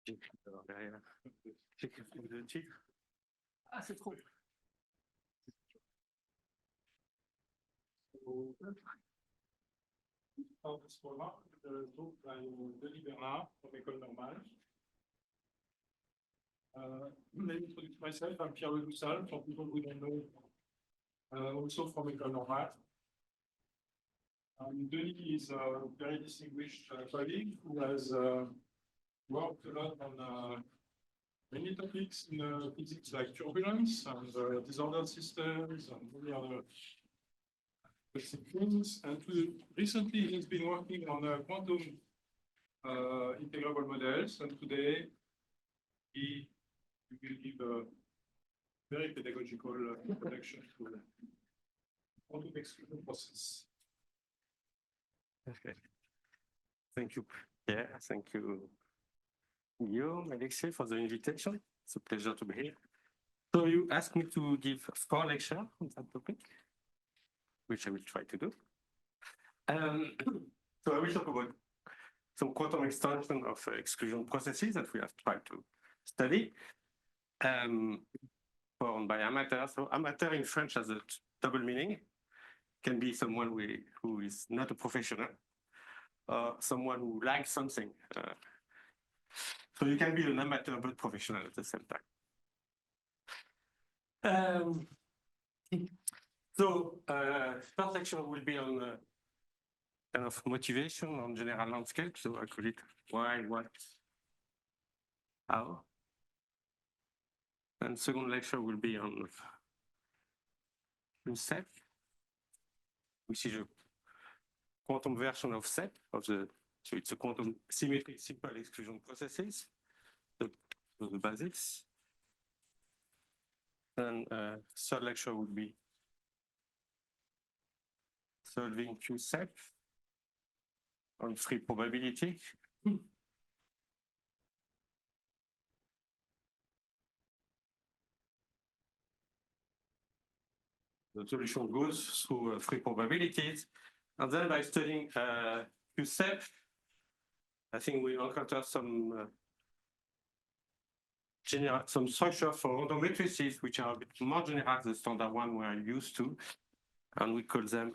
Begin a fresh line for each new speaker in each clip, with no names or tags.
J'écris le titre. Ah, c'est trop.
Denis Bernard from École normale. Let me introduce myself. I'm Pierre Ledoussal, for people who don't know, also from École normale. Denis is a very distinguished colleague who has worked a lot on many topics in physics like turbulence and disordered systems and many other things. And recently he's been working on quantum integrable models, and today he will give a very pedagogical introduction to the quantum exclusion process.
Okay. Thank you, Pierre. Thank you, Guillaume, Alexei, for the invitation. It's a pleasure to be here. So you asked me to give 4 lectures on that topic, which I will try to do. So I will talk about some quantum extension of exclusion processes that we have tried to study formed by amateur. So amateur in French has a double meaning. Can be someone who is not a professional, or someone who likes something. So you can be an amateur but professional at the same time. First lecture will be on kind of motivation on general landscape. So I call it why, what, how. And second lecture will be on SEP, which is a quantum version of SEP, so it's a quantum symmetric simple exclusion processes, the basics. And third lecture will be solving QSEP on free probability. The solution goes through free probabilities, and then by studying QSEP, I think we encounter some structure for random matrices which are a bit more general than the standard one we are used to, and we call them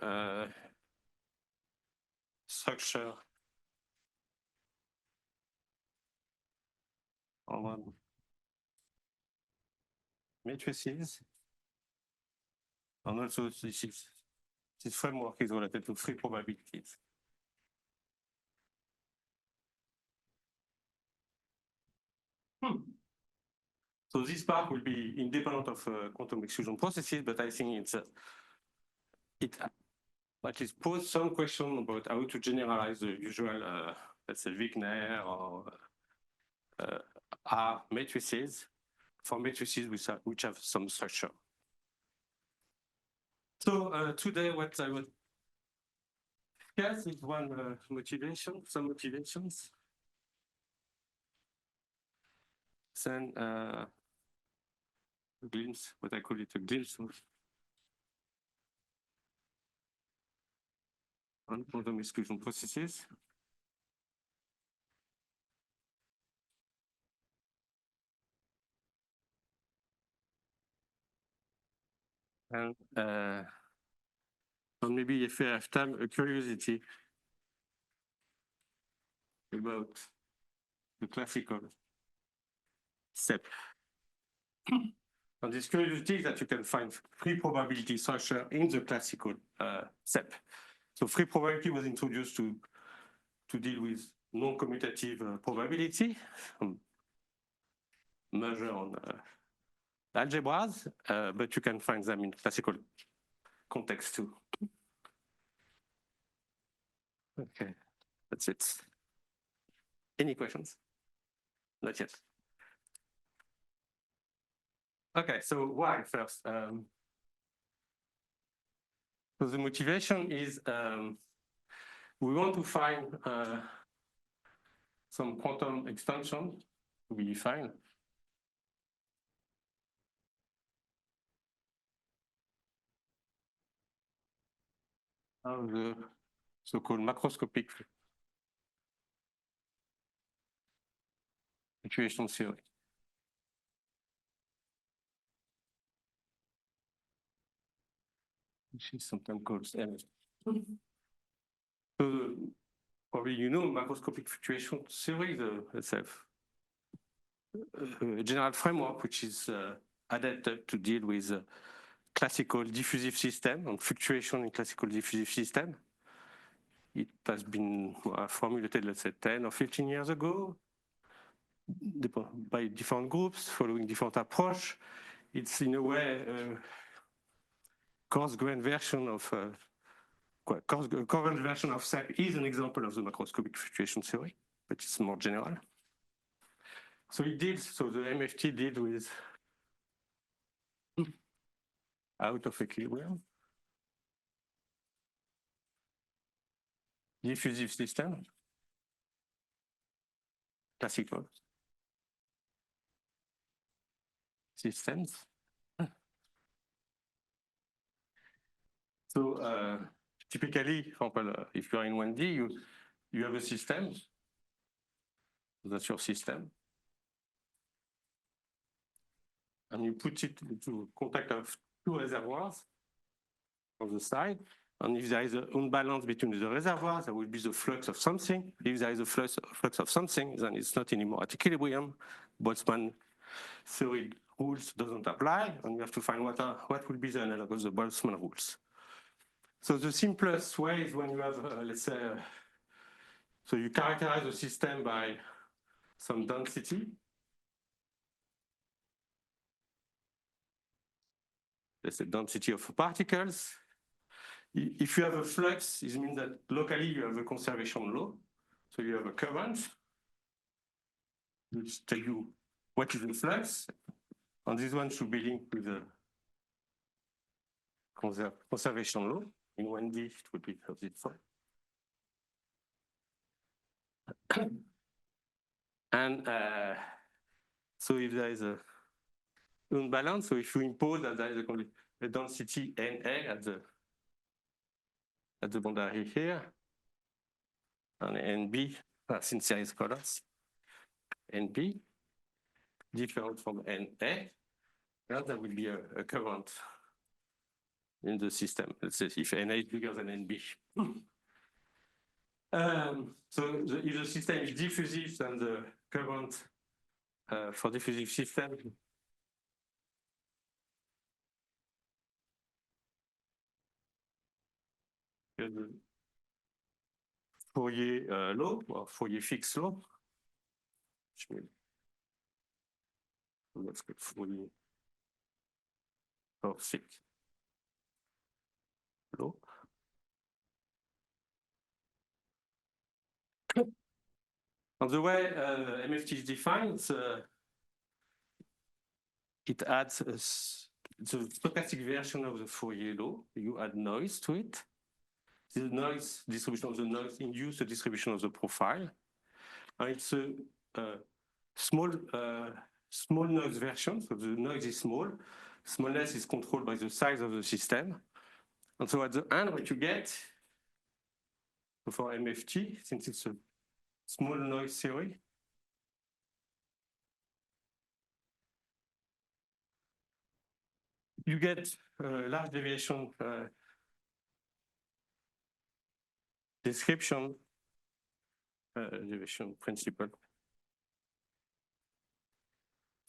structure on matrices. And also this framework is related to free probabilities. So this part will be independent of quantum exclusion processes, but I think it at least pose some question about how to generalize the usual, let's say, Wigner or R matrices for matrices which have some structure. So today, what I will discuss is one motivation, some motivations. Then a glimpse, what I call it a glimpse of on quantum exclusion processes. And maybe if I have time, a curiosity about the classical SEP. And this curiosity is that you can find free probability structure in the classical SEP. So free probability was introduced to deal with non-commutative probability, measure on algebras, but you can find them in classical context too. Okay, that's it. Any questions? Not yet. Okay, so why first? So the motivation is we want to find some quantum extension to be defined. Of the so-called macroscopic fluctuation theory. Which is sometimes called MFT. So probably you know macroscopic fluctuation theory, let's have a general framework which is adapted to deal with classical diffusive system and fluctuation in classical diffusive system. It has been formulated, let's say, 10 or 15 years ago by different groups following different approach. It's in a way coarse-grained version of coarse-grained version of SAP is an example of the macroscopic fluctuation theory, but it's more general. So the MFT did with out of equilibrium diffusive system, classical systems. So typically, for example, if you are in 1D, you have a system. That's your system. And you put it into contact of two reservoirs on the side. And if there is an imbalance between the reservoirs, there will be the flux of something. If there is a flux of something, then it's not anymore at equilibrium. Boltzmann theory rules doesn't apply, and you have to find what will be the analog of the Boltzmann rules. So the simplest way is when you have, let's say, so you characterize the system by some density. Let's say density of particles. If you have a flux, it means that locally you have a conservation law. So you have a current, which tells you what is the flux. And this one should be linked with the conservation law. In 1D, it would be of this form. And so if there is a imbalance, so if you impose that there is a density Na at the boundary here, and NB, since there is colors, NB, different from Na, now there will be a current in the system. Let's say if Na is bigger than NB. So if the system is diffusive, then the current for diffusive system Fourier law, or Fourier fixed law. Let's get Fourier or fixed law. And the way MFT is defined, it adds the stochastic version of the Fourier law. You add noise to it. The noise distribution of the noise induces the distribution of the profile. And it's a small noise version, so the noise is small. Smallness is controlled by the size of the system. And so at the end, what you get for MFT, since it's a small noise theory, you get large deviation description, deviation principle,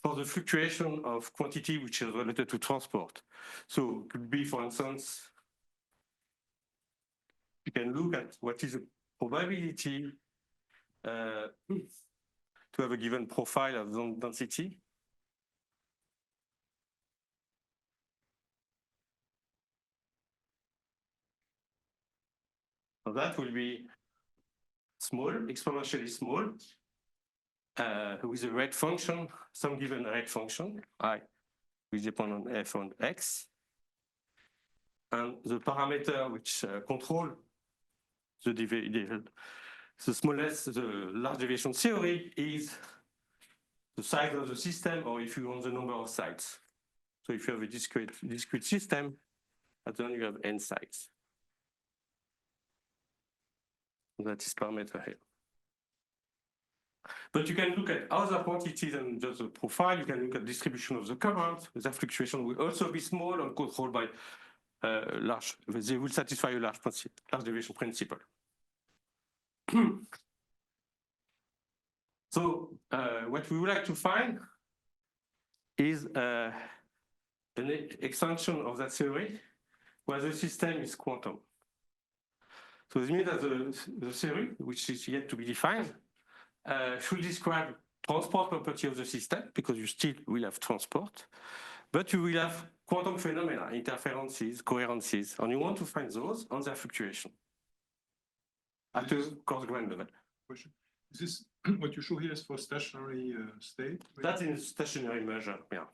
for the fluctuation of quantity which is related to transport. So it could be, for instance, you can look at what is the probability to have a given profile of density. So that will be small, exponentially small, with a rate function, some given rate function, I, which depend on f on x. And the parameter which control the smallest, the large deviation theory is the size of the system, or if you want the number of sites. So if you have a discrete system, at the end you have n sites. That is parameter here. But you can look at other quantities and just the profile. You can look at distribution of the current. The fluctuation will also be small and controlled by large. They will satisfy a large deviation principle. So what we would like to find is an extension of that theory where the system is quantum. So this means that the theory, which is yet to be defined, should describe transport property of the system, because you still will have transport, but you will have quantum phenomena, interferences, coherences, and you want to find those on their fluctuation at a coarse-grained level.
Question. Is this what you show here is for stationary state?
That's in stationary measure, yeah.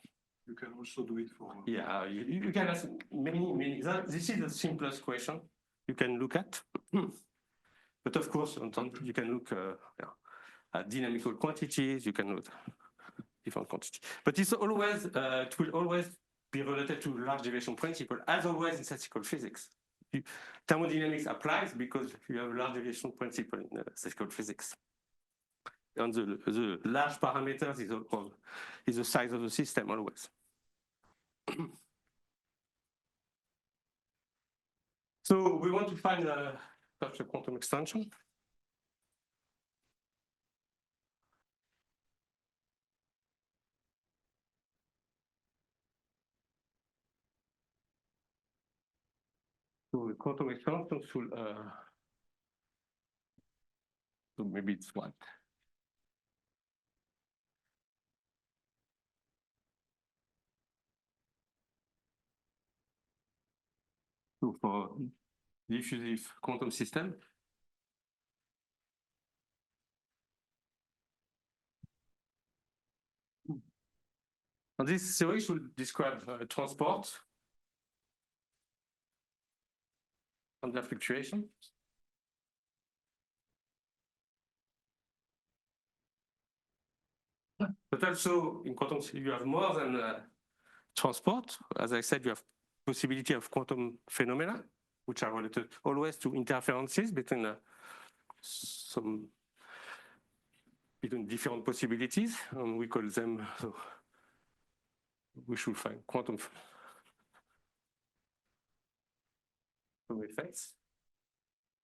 You can also do it for...
Yeah, you can ask many. This is the simplest question you can look at. But of course, you can look at dynamical quantities, you can look at different quantities. But it's always, it will always be related to large deviation principle, as always in statistical physics. Thermodynamics applies because you have a large deviation principle in statistical physics. And the large parameters is the size of the system always. So we want to find such a quantum extension. So the quantum extension should, so maybe it's what? So for diffusive quantum system, and this theory should describe transport and their fluctuation. But also in quantum, you have more than transport. As I said, you have possibility of quantum phenomena, which are related always to interferences between between different possibilities, and we call them. So we should find quantum effects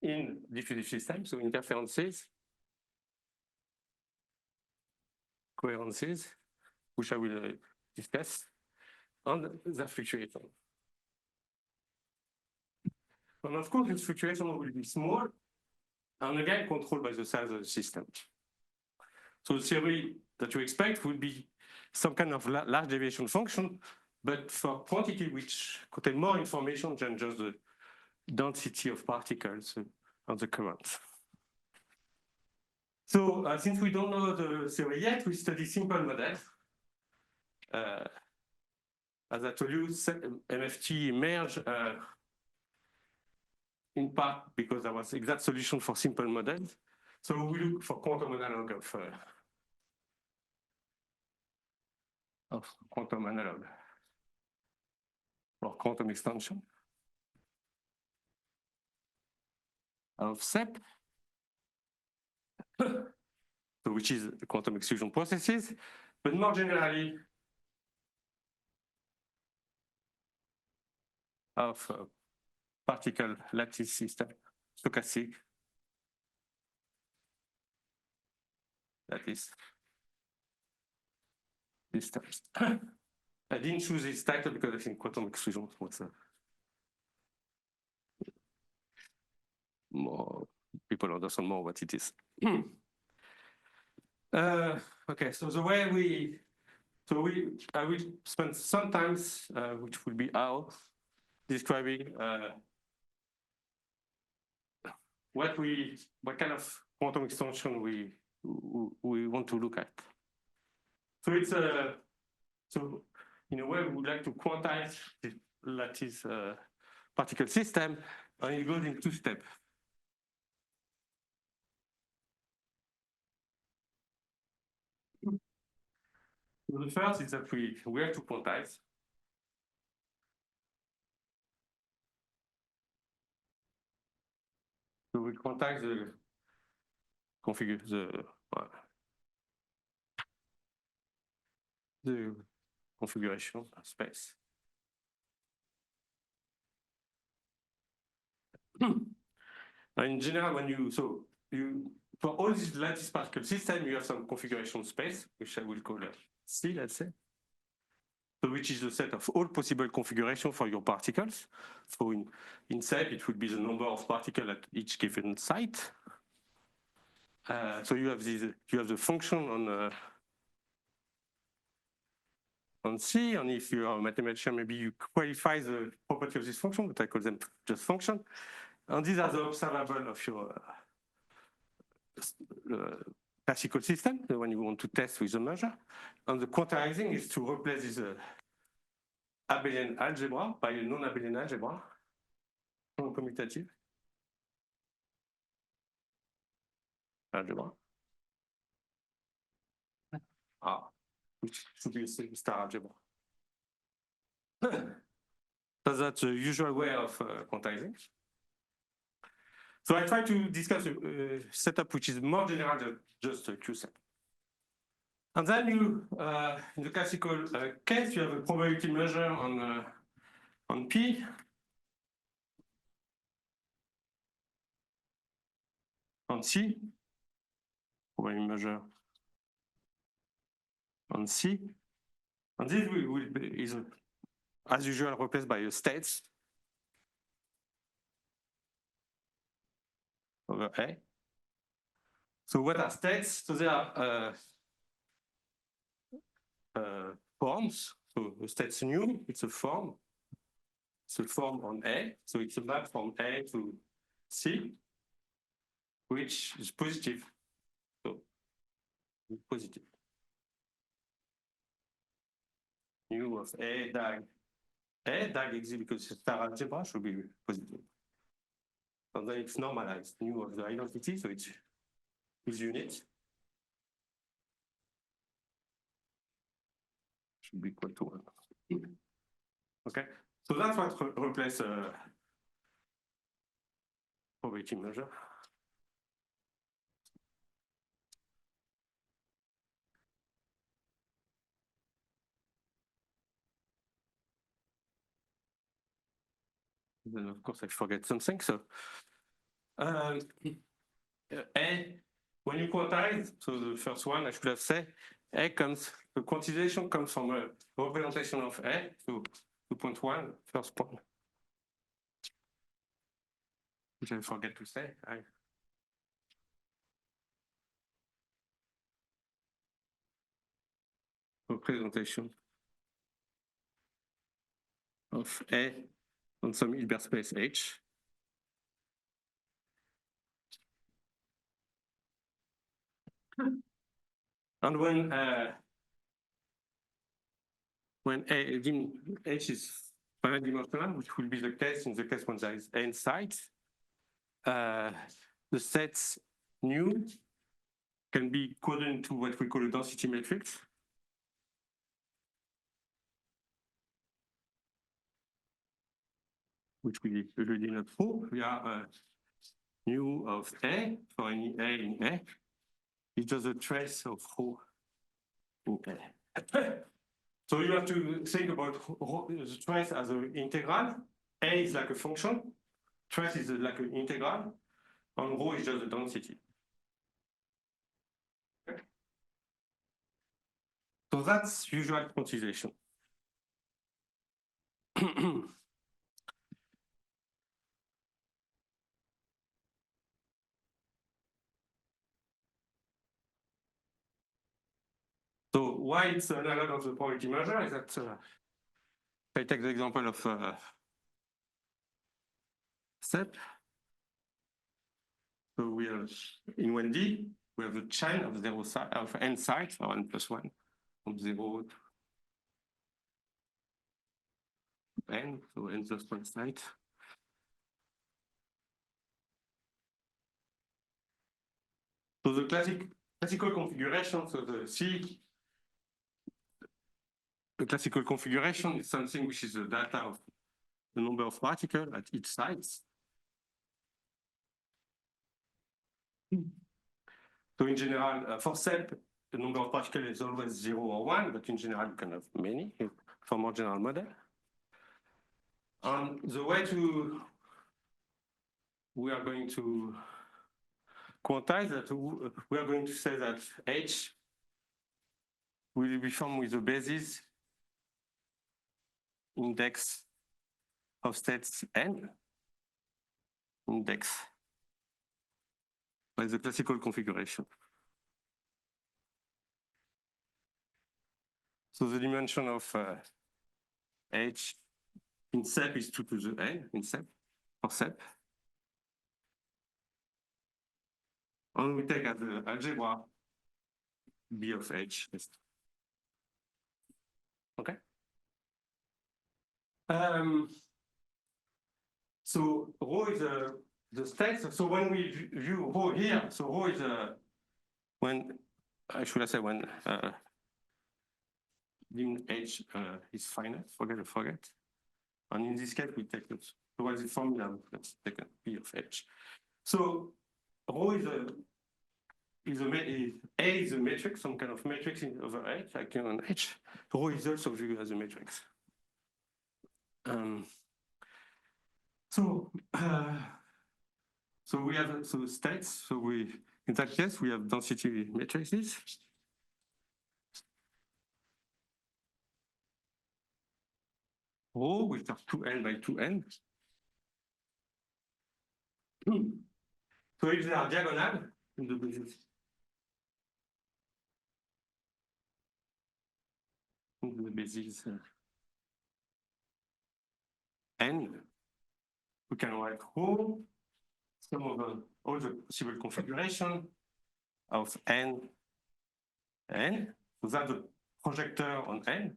in diffusive systems, so interferences, coherences, which I will discuss, and the fluctuation. And of course, this fluctuation will be small, and again, controlled by the size of the system. So the theory that you expect would be some kind of large deviation function, but for quantity which contain more information than just the density of particles and the current. So since we don't know the theory yet, we study simple models. As I told you, MFT emerged in part because there was exact solution for simple models. So we look for quantum analog of quantum analog or quantum extension of SEP, so which is quantum exclusion processes, but more generally of particle lattice system, stochastic lattice systems. I didn't choose this title because I think quantum exclusion was more people understand more what it is. Okay, so the way I will spend some time, which will be out, describing what kind of quantum extension we want to look at. So it's so in a way we would like to quantize the lattice particle system, and it goes in two steps. So the first is that we have to quantize. So we quantize the configure the configuration space. In general, for all these lattice particle system, you have some configuration space, which I will call C, let's say. So which is the set of all possible configuration for your particles. So in SEP, it would be the number of particles at each given site. So you have the function on C, and if you are a mathematician, maybe you qualify the property of this function, but I call them just function. And these are the observable of your classical system, the one you want to test with the measure. And the quantizing is to replace this abelian algebra by a non-abelian algebra, non-commutative algebra. Which should be a star algebra. So that's the usual way of quantizing. So I try to discuss a setup which is more general than just a Q set. And then you, in the classical case, you have a probability measure on P. On C, probability measure on C. And this is, as usual, replaced by a states over A. So what are states? So they are forms. So the states new, it's a form. It's a form on A. So it's a map from A to C, which is positive. So positive. U of A dag exists because it's a star algebra, should be positive. And then it's normalized, nu of the identity, so it's unit. Should be equal to 1. Okay, so that's what replaces probability measure. Then of course I forget something. So A, when you quantize, so the first one I should have said, the quantization comes from a representation of A, so 2.1, first point. Which I forget to say. Representation of A on some Hilbert space H. And when H is finite dimensional, which will be the case in the case when there is n sites, the sets nu can be coded into what we call a density matrix. Which we already know for. We are nu of A for any A in A. It's just a trace of rho in A. So you have to think about the trace as an integral. A is like a function. Trace is like an integral. And rho is just a density. Okay. So that's usual quantization. So why it's analog of the probability measure is that if I take the example of SEP, so we have in 1D, we have a chain of n sites, or n plus 1, from 0 to n, so n plus 1 site. So the classical configuration, so the classical configuration is something which is the data of the number of particles at each site. So in general, for SEP, the number of particles is always 0 or 1, but in general, you can have many for more general model. And the way we are going to quantize that, we are going to say that H will be formed with the basis index of states n, index by the classical configuration. So the dimension of H in SEP is 2 to the n in SEP, for SEP. And we take as the algebra B of H. Okay. So rho is the state. So when we view rho here, so rho is when lim H is finite. Forget. And in this case, we take it. So what is the formula? Let's take a P of H. So rho is a matrix, some kind of matrix over H, like on H. Rho is also viewed as a matrix. So we have states. So in that case, we have density matrices. Rho, which are 2n by 2n. So if they are diagonal in the basis, n, we can write rho, sum over all the possible configuration of n. So that's the projector on n.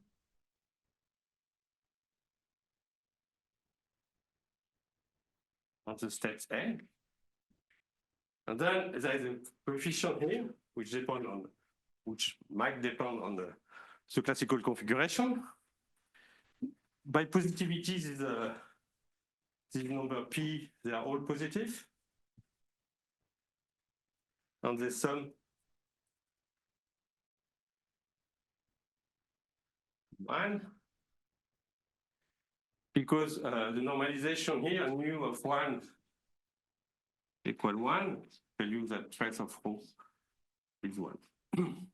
On the steps n. And then there is a coefficient here, which might depend on the classical configuration. By positivity, this number p, they are all positive. And the sum one. Because the normalization here, mu of 1 equal 1, tell you that trace of rho is 1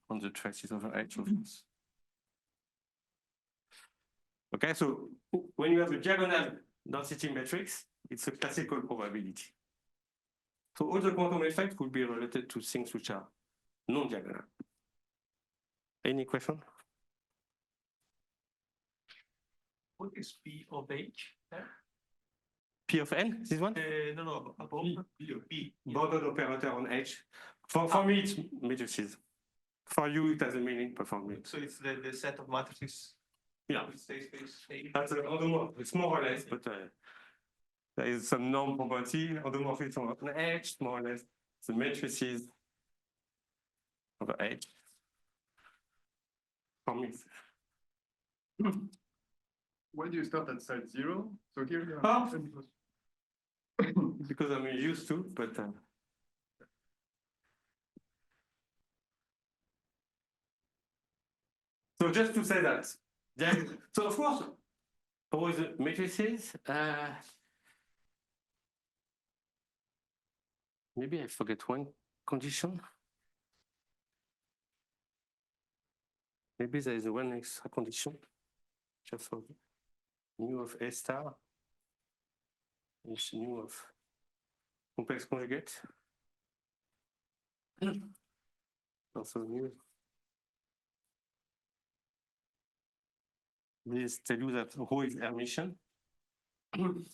on the traces over H of this. Okay, so when you have a diagonal density matrix, it's a classical probability. So all the quantum effects will be related to things which are non-diagonal. Any question?
What is P of H there?
P of n, this one?
No, above P.
Bounded operator on H. For me, it's matrices. For you, it has a meaning, but for me.
So it's the set of matrices.
Yeah.
Space.
That's it's more or less, but there is some norm property. Endomorphism on H, more or less. The matrices over H. For me.
Why do you start at side 0? So here you
have because I'm used to, but so just to say that, so of course, for the matrices, maybe I forget one condition. Maybe there is one extra condition, just for mu of A star is mu of complex conjugate. Also mu. This tells you that rho is Hermitian. And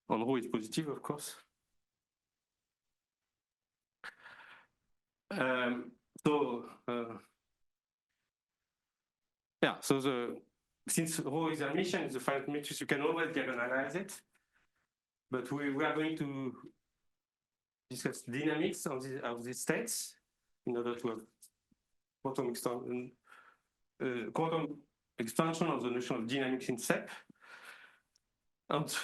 rho is positive, of course. Yeah, so since rho is Hermitian, it's a finite matrix, you can always diagonalize it. But we are going to discuss dynamics of these states in order to have quantum expansion of the notion of dynamics in SEP. And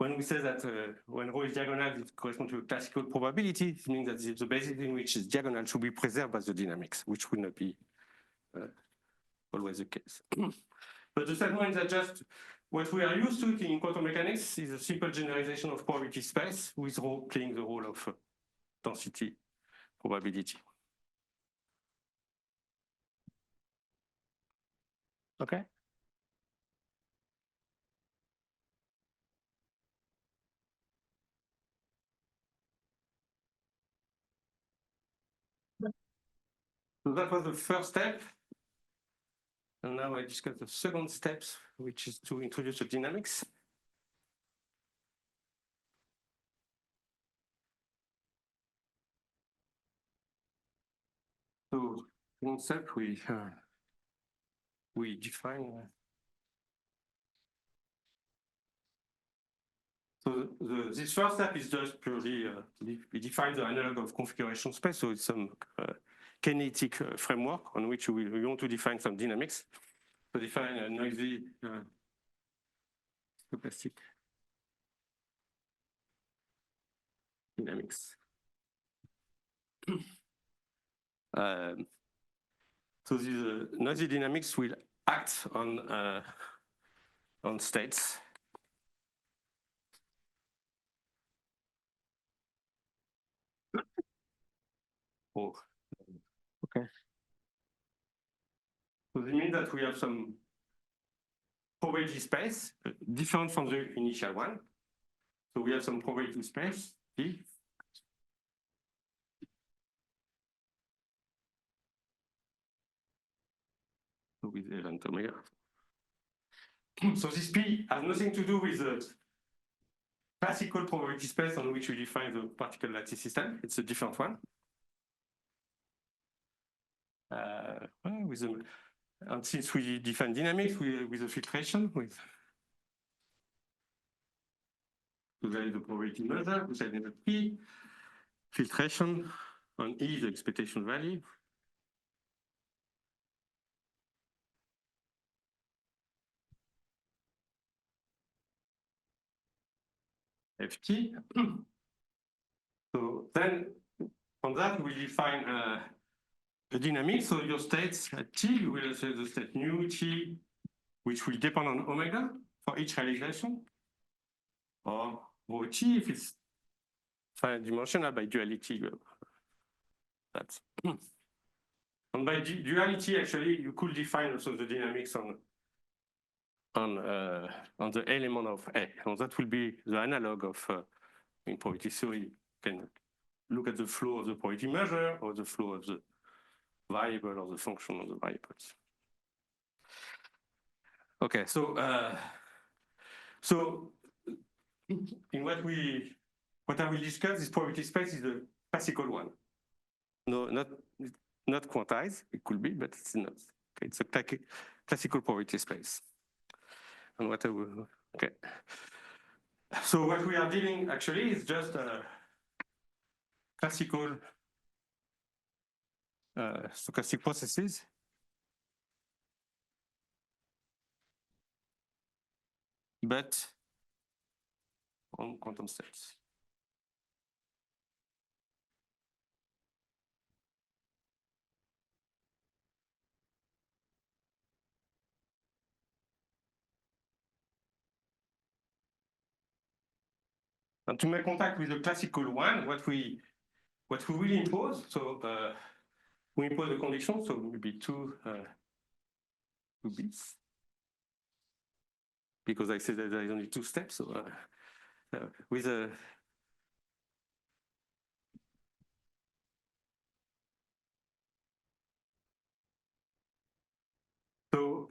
when we say that when rho is diagonal, it corresponds to a classical probability, it means that the basis in which is diagonal should be preserved by the dynamics, which will not be always the case. But the second one is that just what we are used to in quantum mechanics is a simple generalization of probability space with rho playing the role of density probability. Okay? So that was the first step. And now I discuss the second step, which is to introduce the dynamics. So, one step, we define. So this first step is just purely we define the analog of configuration space. So it's some kinetic framework on which we want to define some dynamics. So define a noisy stochastic dynamics. So these noisy dynamics will act on states. Oh, okay. So this means that we have some probability space different from the initial one. So we have some probability space P. With event omega. So this P has nothing to do with the classical probability space on which we define the particle lattice system. It's a different one. And since we define dynamics with the filtration, with there is the probability measure, which is the P, filtration on E, the expectation value. Ft. So then from that we define the dynamic. So your states at T, you will say the state nu T, which will depend on omega for each realization, or rho T if it's finite dimensional by duality. That's and by duality actually you could define also the dynamics on the element of A, and that will be the analog of in probability theory. You can look at the flow of the probability measure or the flow of the variable or the function of the variables. Okay, so in what I will discuss, this probability space is the classical one. No, not quantized. It could be, but it's not. Okay, it's a classical probability space. And what I will, okay. So what we are dealing actually is just classical stochastic processes. But on quantum states. And to make contact with the classical one, what we will impose, so we impose a condition, so it will be two bits, because I said that there is only two steps. So with a so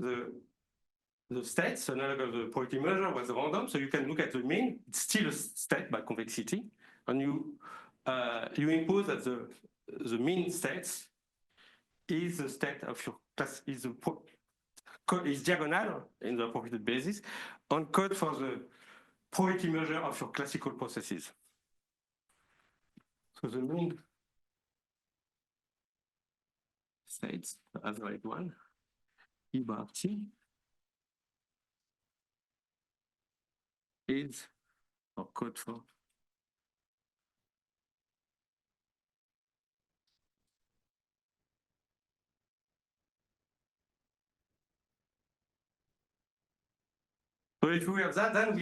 the states, analog of the probability measure was random, so you can look at the mean. It's still a state by convexity, and you impose that the mean states is the state of your class is diagonal in the appropriate basis and code for the probability measure of your classical processes. So the mean states as the right one, E bar T is or code for. So if we have that, then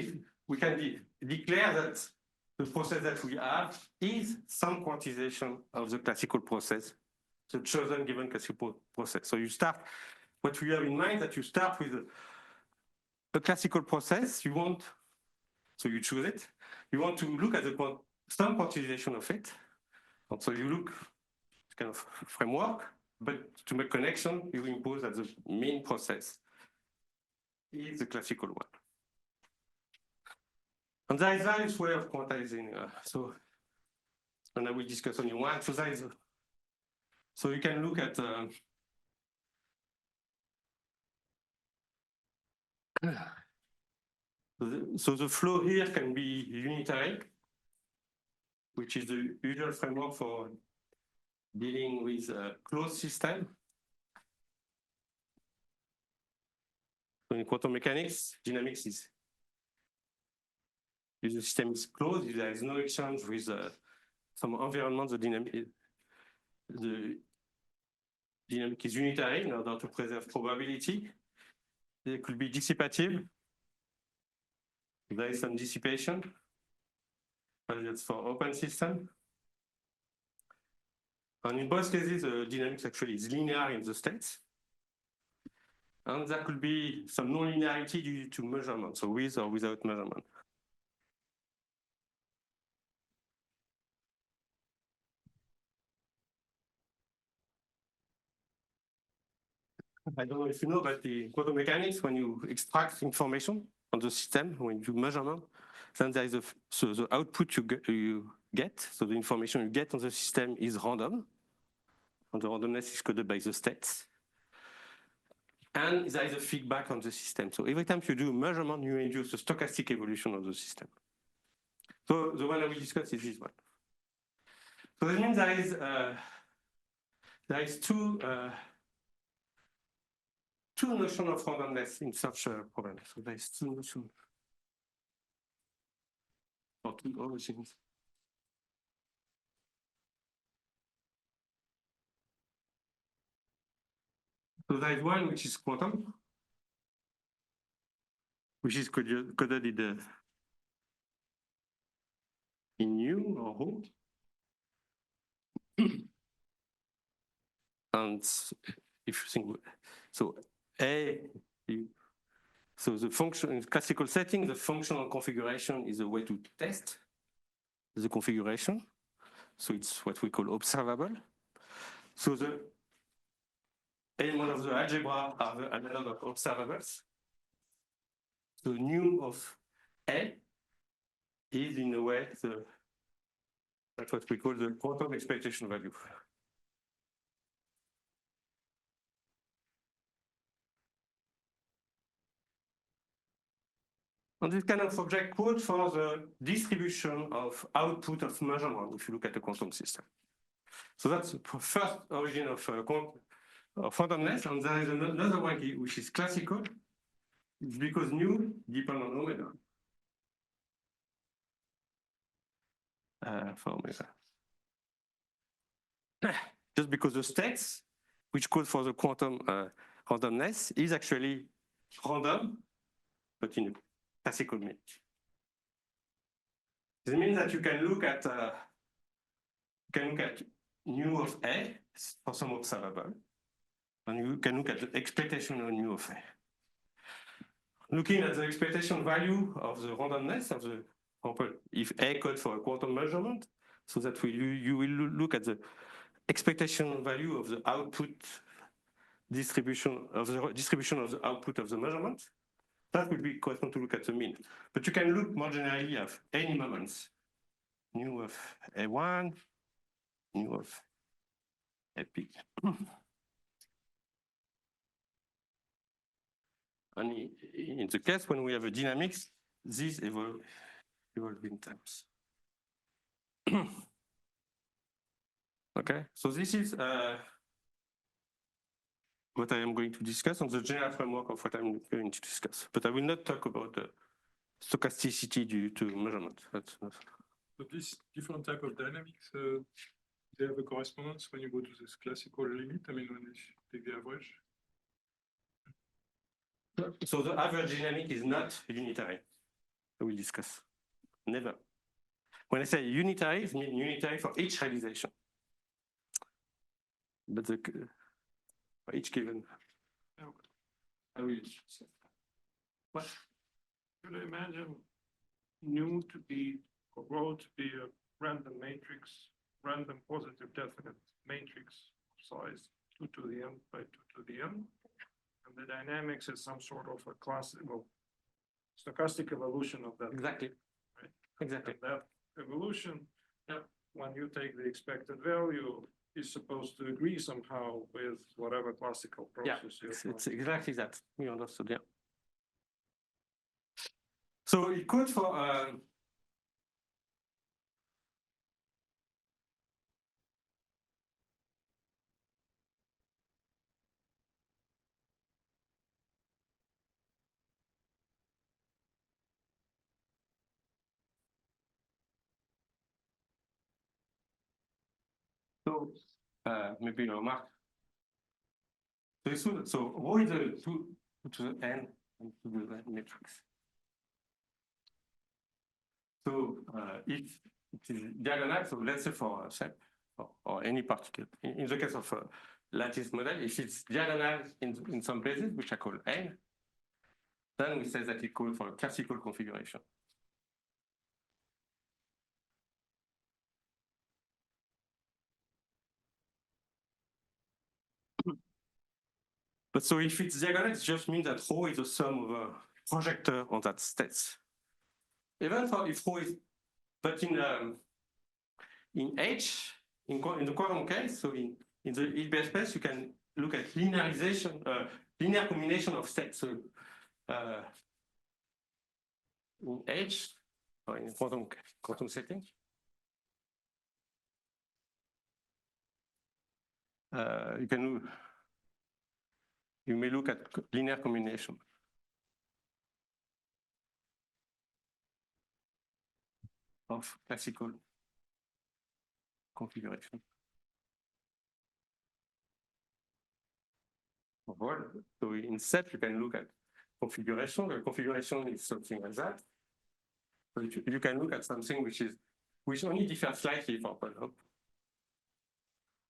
we can declare that the process that we have is some quantization of the classical process, the chosen given classical process. So you start, what we have in mind that you start with a classical process, so you choose it, you want to look at some quantization of it. And so you look kind of framework, but to make connection, you impose that the main process is the classical one. And there is various way of quantizing. And I will discuss only one. So you can look at so the flow here can be unitary, which is the usual framework for dealing with a closed system. So in quantum mechanics, dynamics is if the system is closed, if there is no exchange with some environment, the dynamic is unitary in order to preserve probability. It could be dissipative. There is some dissipation, but that's for open system. And in both cases, the dynamics actually is linear in the states. And there could be some non-linearity due to measurement, so with or without measurement. I don't know if you know, but the quantum mechanics, when you extract information on the system, when you do measurement, then there is so the output you get, so the information you get on the system is random, and the randomness is coded by the states. And there is a feedback on the system. So every time you do a measurement, you induce a stochastic evolution of the system. So the one I will discuss is this one. So that means there is two notions of randomness in such a problem. So there is two notions. Or two origins. So there is one which is quantum, which is coded in U or O. And if you think, so so the function in classical setting, the functional configuration is a way to test the configuration. So it's what we call observable. So the element of the algebra are the analog of observables. The nu of A is in a way that's what we call the quantum expectation value. And this kind of object codes for the distribution of output of measurement if you look at the quantum system. So that's the first origin of randomness, and there is another one which is classical. It's because nu depends on omega. For omega. Just because the states, which code for the quantum randomness, is actually random, but in a classical meaning. This means that you can look at nu of A for some observable, and you can look at the expectation of nu of A. Looking at the expectation value of the randomness of the, if A code for a quantum measurement, so that you will look at the expectation value of the output distribution of the output of the measurement. That would be correspond to look at the mean. But you can look more generally at any moments. Nu of A1, nu of A peak. And in the case when we have a dynamics, these evolve in terms. Okay, so this is what I am going to discuss on the general framework of what I'm going to discuss. But I will not talk about stochasticity due to measurement.
So this different type of dynamics, they have a correspondence when you go to this classical limit. I mean, when you take the average.
So the average dynamic is not unitary. I will discuss. Never. When I say unitary, it means unitary for each realization. But for each given. I will.
What? Could I imagine nu to be, or rho to be a random matrix, random positive definite matrix size 2 to the n by 2 to the n? And the dynamics is some sort of a classical stochastic evolution of that.
Exactly.
Right?
Exactly.
And that evolution, when you take the expected value, is supposed to agree somehow with whatever classical process.
Yeah, it's exactly that. We understood, yeah. So it could for so maybe a remark. So rho is a 2 to the n and to the matrix. So if it is diagonal, so let's say for a set or any particle, in the case of a lattice model, if it's diagonal in some places, which I call n, then we say that it calls for a classical configuration. But so if it's diagonal, it just means that rho is the sum of a projector on that state. Even for if rho is, but in H, in the quantum case, so in the Hilbert space, you can look at linearization, linear combination of states. So in H, or in quantum setting, you may look at linear combination of classical configuration. So in set, you can look at configuration. The configuration is something like that. So you can look at something which only differs slightly for polynomial.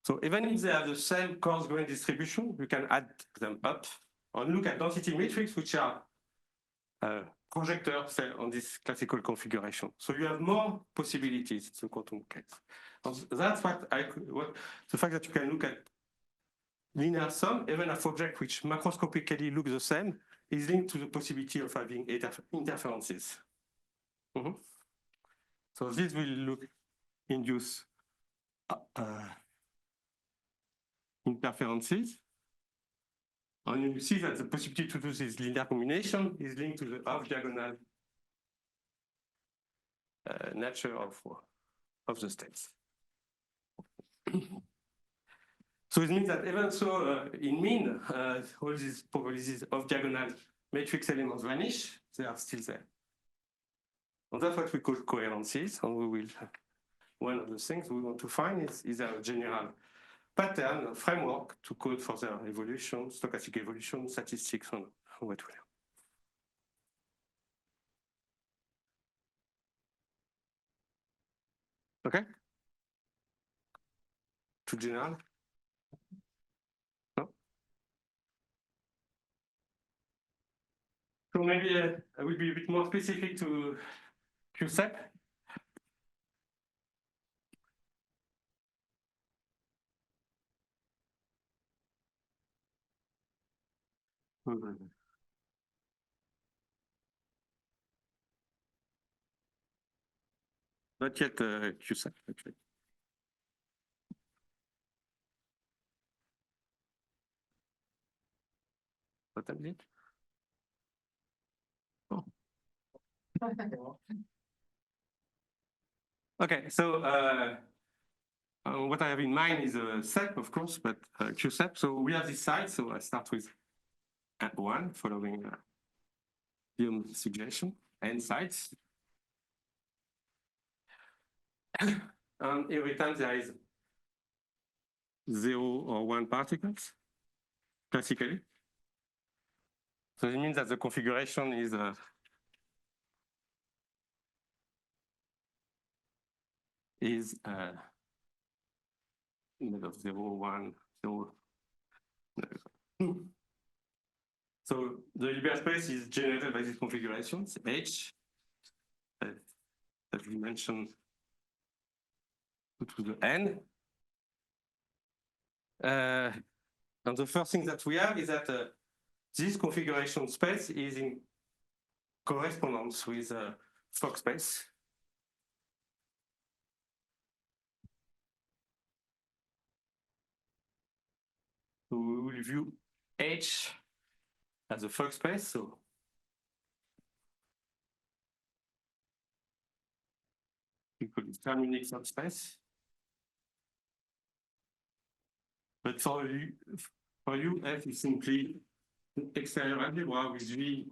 So even if they have the same coarse-grained distribution, you can add them up and look at density matrix, which are projectors on this classical configuration. So you have more possibilities in the quantum case. And that's what the fact that you can look at linear sum, even of objects which macroscopically look the same, is linked to the possibility of having interferences. So this will induce interferences. And you see that the possibility to do this linear combination is linked to the off-diagonal nature of the states. So it means that even so, in mean, all these probabilities of diagonal matrix elements vanish, they are still there. And that's what we call coherences. And we will, one of the things we want to find is a general pattern, a framework to code for their evolution, stochastic evolution, statistics, and what we Okay? Too general? No? So maybe I will be a bit more specific to QSEP. Not yet QSEP, actually. What time is it? Oh. Okay, so what I have in mind is a SEP, of course, but QSEP. So we have this side, so I start with at 1, following Guillaume's suggestion. n sites. And every time there is 0 or 1 particles, classically. So it means that the configuration is instead of 0, 1, 0. So the Hilbert space is generated by these configurations, H, that we mentioned to the N. And the first thing that we have is that this configuration space is in correspondence with Fock space. So we will view H as a Fock space. So we call it harmonic subspace. But for you, F is simply exterior algebra with V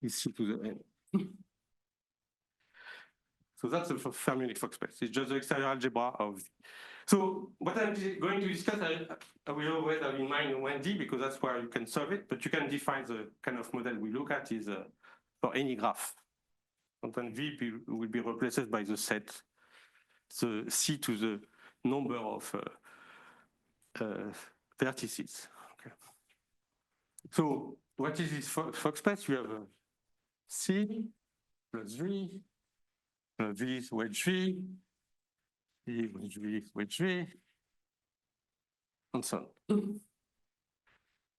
is C to the N. So that's a harmonic Fock space. It's just the exterior algebra of V. So what I'm going to discuss, I will always have in mind 1D because that's where you can solve it, but you can define the kind of model we look at is for any graph. And then V will be replaced by the set, the C to the number of vertices. Okay. So what is this Fock space? You have C plus V, V is wedge V, wedge V, and so on.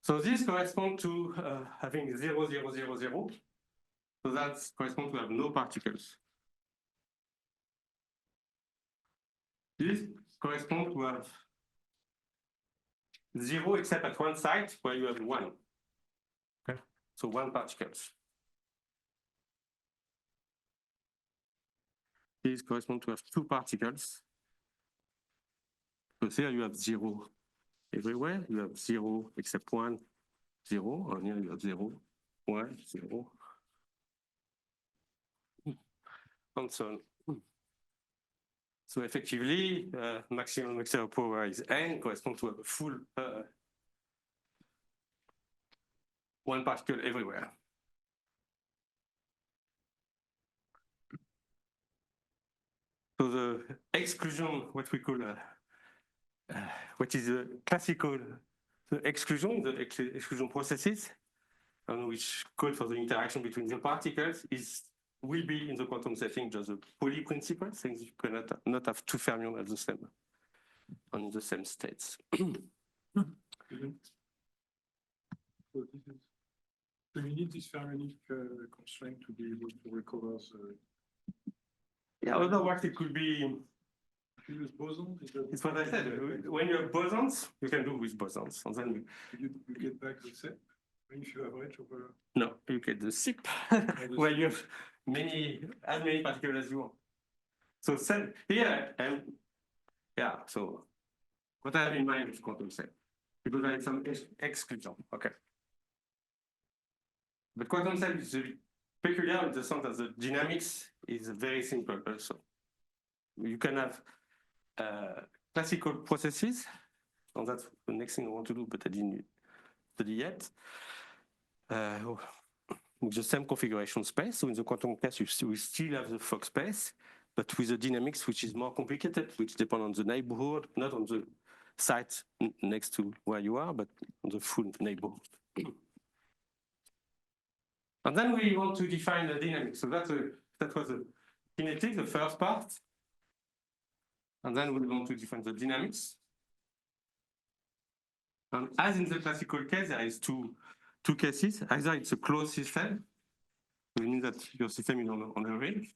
So this corresponds to having 0, 0, 0, 0. So that corresponds to have no particles. This corresponds to have 0 except at one site where you have 1. Okay. So 1 particles. This corresponds to have 2 particles. So here you have 0 everywhere. You have 0 except 1, 0. And here you have 0, 1, 0. And so on. So effectively, maximum exterior power is n, corresponds to a full 1 particle everywhere. So the exclusion, what we call, what is the classical, the exclusion processes, and which call for the interaction between the particles will be in the quantum setting just a Pauli principle, saying you cannot not have 2 fermions at the same, on the same states.
So you need this fermionic constraint to be able to recover the.
Yeah, otherwise it could be.
Use bosons.
It's what I said. When you have bosons, you can do with bosons, and then
you get back the set. If you average over.
No, you get the SIP, where you have as many particles as you want. So here, yeah, so what I have in mind is quantum set, because I have some exclusion, okay. But quantum set is peculiar in the sense that the dynamics is very simple also. You can have classical processes, and that's the next thing I want to do, but I didn't study yet. With the same configuration space. So in the quantum case, we still have the Fock space, but with a dynamics which is more complicated, which depends on the neighborhood, not on the site next to where you are, but on the full neighborhood. And then we want to define the dynamics. So that was the kinetic, the first part. And then we want to define the dynamics. And as in the classical case, there is two cases. Either it's a closed system, which means that your system is on a ring,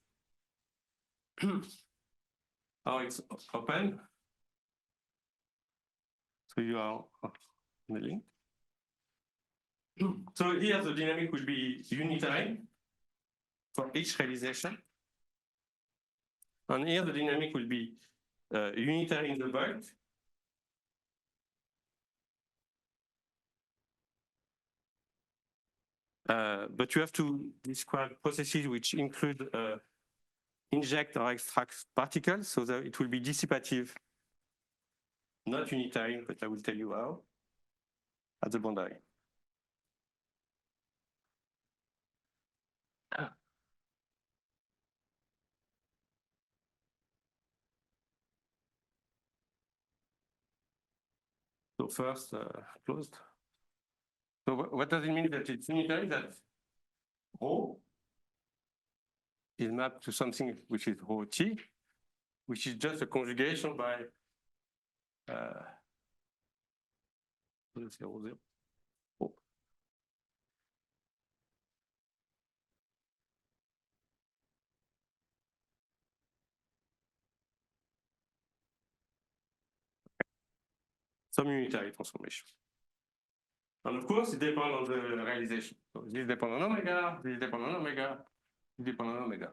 or it's open. So you are on the link. So here the dynamic will be unitary for each realization. And here the dynamic will be unitary in the bulk. But you have to describe processes which include inject or extract particles, so that it will be dissipative, not unitary, but I will tell you how, at the boundary. So first, closed. So what does it mean that it's unitary? That rho is mapped to something which is rho t, which is just a conjugation by rho. Some unitary transformation. And of course, it depends on the realization. So this depends on omega, this depends on omega, this depends on omega.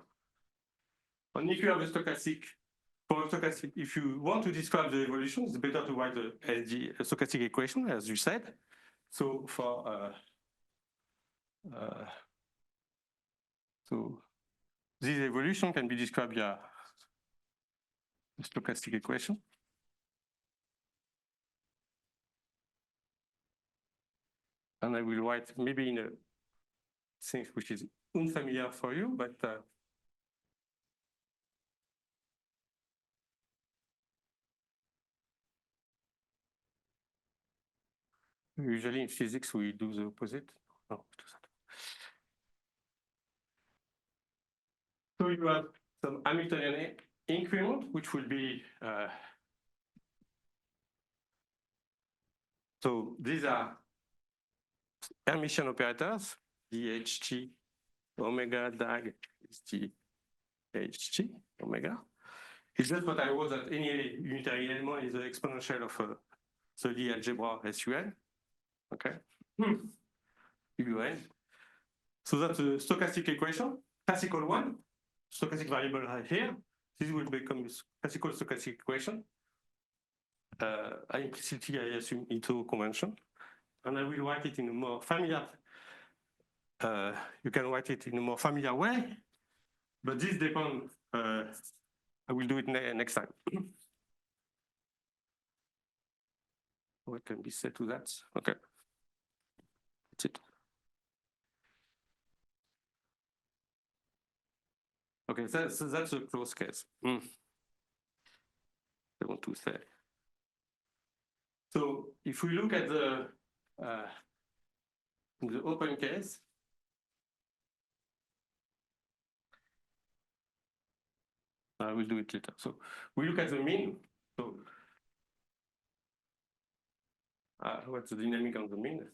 And if you have a stochastic, for a stochastic, if you want to describe the evolution, it's better to write a stochastic equation, as you said. So for so this evolution can be described via a stochastic equation. And I will write maybe in a thing which is unfamiliar for you, but usually in physics we do the opposite. No, so you have some Hamiltonian increment, which will be so these are Hermitian operators, dHt, omega, dag is dHt, omega. It's just what I wrote that any unitary element is the exponential of the Lie algebra SUN. Okay. UN. So that's a stochastic equation, classical one, stochastic variable right here. This will become a classical stochastic equation. I implicitly, I assume, Ito convention. And I will write it in a more familiar, you can write it in a more familiar way, but this depends, I will do it next time. What can be said to that? Okay, that's it. Okay, so that's a closed case. I want to say. So if we look at the open case, I will do it later. So we look at the mean. So what's the dynamic on the mean?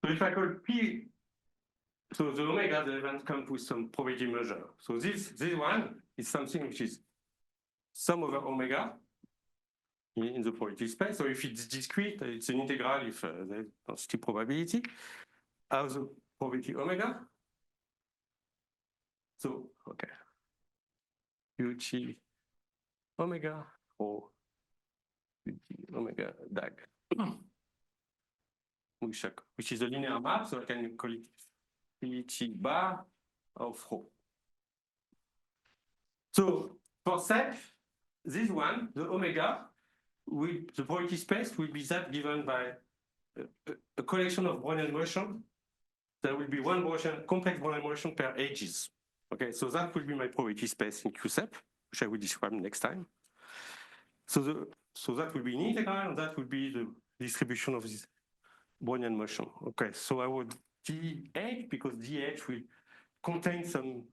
So if I call P, so the omega, the event comes with some probability measure. So this one is something which is sum over omega in the probability space. So if it's discrete, it's an integral if there's density probability of the probability omega. So, okay. UT omega or UT omega dag. Which is a linear map, so I can call it PT bar of rho. So for self, this one, the omega, the probability space will be that given by a collection of Brownian motion. There will be one motion, complex Brownian motion per edges. Okay, so that will be my probability space in QSEP, which I will describe next time. So that will be an integral, and that will be the distribution of this Brownian motion. Okay, so I would DH, because DH will contain some